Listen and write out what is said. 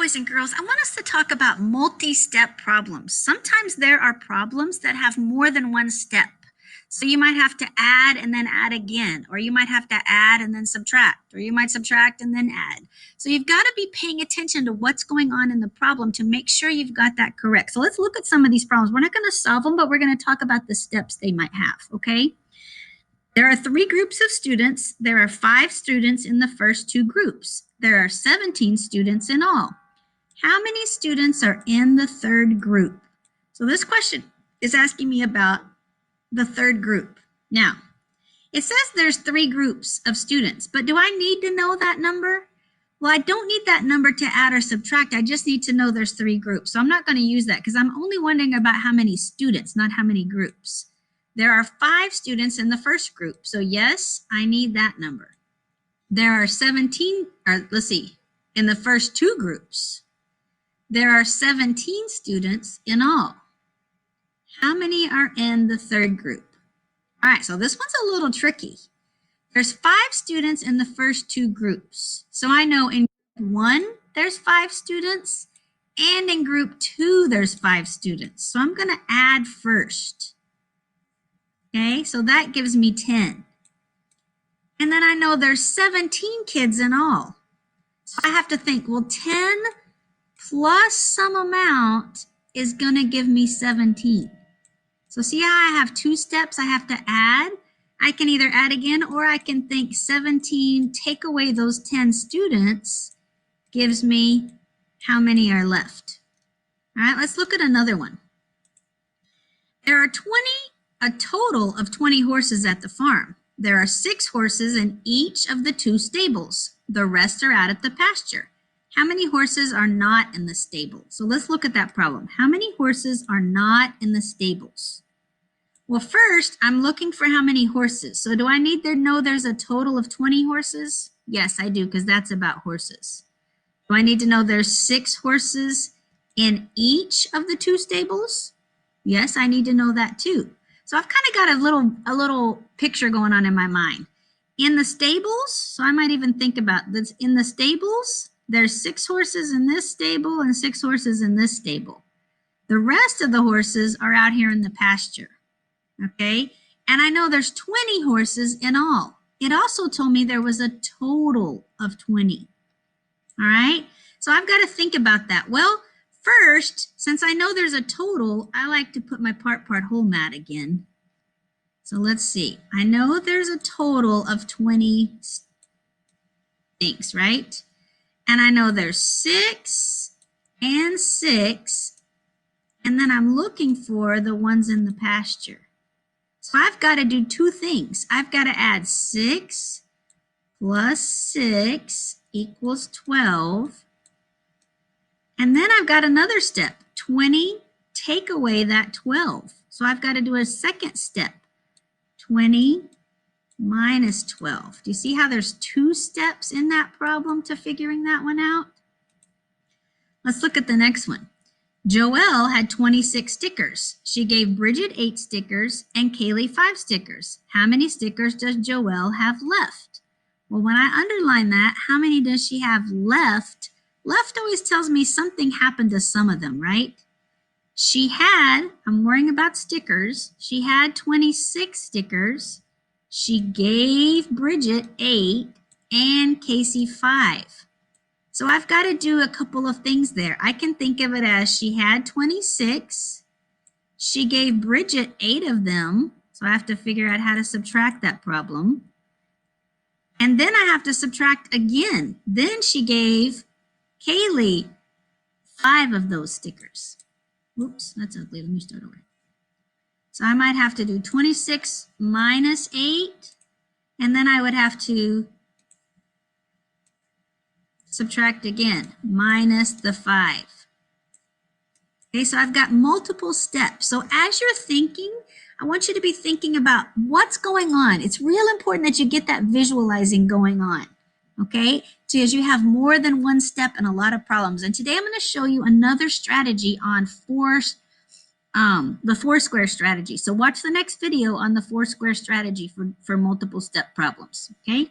boys and girls, I want us to talk about multi-step problems. Sometimes there are problems that have more than one step. So you might have to add and then add again, or you might have to add and then subtract, or you might subtract and then add. So you've got to be paying attention to what's going on in the problem to make sure you've got that correct. So let's look at some of these problems. We're not going to solve them, but we're going to talk about the steps they might have, okay? There are 3 groups of students. There are 5 students in the first 2 groups. There are 17 students in all. How many students are in the third group? So this question is asking me about the third group. Now, it says there's 3 groups of students, but do I need to know that number? Well, I don't need that number to add or subtract. I just need to know there's 3 groups. So I'm not going to use that because I'm only wondering about how many students, not how many groups. There are 5 students in the first group. So yes, I need that number. There are 17, or let's see, in the first 2 groups. There are 17 students in all. How many are in the third group? All right, so this one's a little tricky. There's 5 students in the first 2 groups. So I know in group 1, there's 5 students, and in group 2, there's 5 students. So I'm going to add first. Okay, so that gives me 10. And then I know there's 17 kids in all. So I have to think, well, 10 plus some amount is going to give me 17. So see how I have 2 steps I have to add? I can either add again or I can think 17, take away those 10 students, gives me how many are left. All right, let's look at another one. There are a total of 20 horses at the farm. There are 6 horses in each of the 2 stables. The rest are out at the pasture. How many horses are not in the stable? So let's look at that problem. How many horses are not in the stables? Well, first, I'm looking for how many horses. So do I need to know there's a total of 20 horses? Yes, I do, because that's about horses. Do I need to know there's 6 horses in each of the 2 stables? Yes, I need to know that too. So I've kind of got a little picture going on in my mind. In the stables, so I might even think about this. In the stables, there's 6 horses in this stable and 6 horses in this stable. The rest of the horses are out here in the pasture. Okay, and I know there's 20 horses in all. It also told me there was a total of 20. All right, so I've got to think about that. Well, first, since I know there's a total, I like to put my part whole mat again. So let's see. I know there's a total of 20 things, right? And I know there's 6 and 6. And then I'm looking for the ones in the pasture. So I've got to do 2 things. I've got to add 6 plus 6 equals 12. And then I've got another step. 20, take away that 12. So I've got to do a second step. 20 minus 12. Do you see how there's 2 steps in that problem to figuring that one out? Let's look at the next one. Joelle had 26 stickers. She gave Bridget 8 stickers and Kaylee 5 stickers. How many stickers does Joelle have left? Well, when I underline that, how many does she have left? Left always tells me something happened to some of them, right? She had, I'm worrying about stickers, she had 26 stickers. She gave Bridget 8 and Casey 5. So I've got to do a couple of things there. I can think of it as she had 26. She gave Bridget 8 of them. So I have to figure out how to subtract that problem. And then I have to subtract again. Then she gave Kaylee 5 of those stickers. Oops, that's ugly. Let me start over. So I might have to do 26 minus 8. And then I would have to subtract again, minus the 5. Okay, so I've got multiple steps. So as you're thinking, I want you to be thinking about what's going on. It's real important that you get that visualizing going on, okay? So as you have more than one step in a lot of problems. And today I'm going to show you another strategy on the 4-square strategy. So watch the next video on the 4-square strategy for multiple step problems, okay?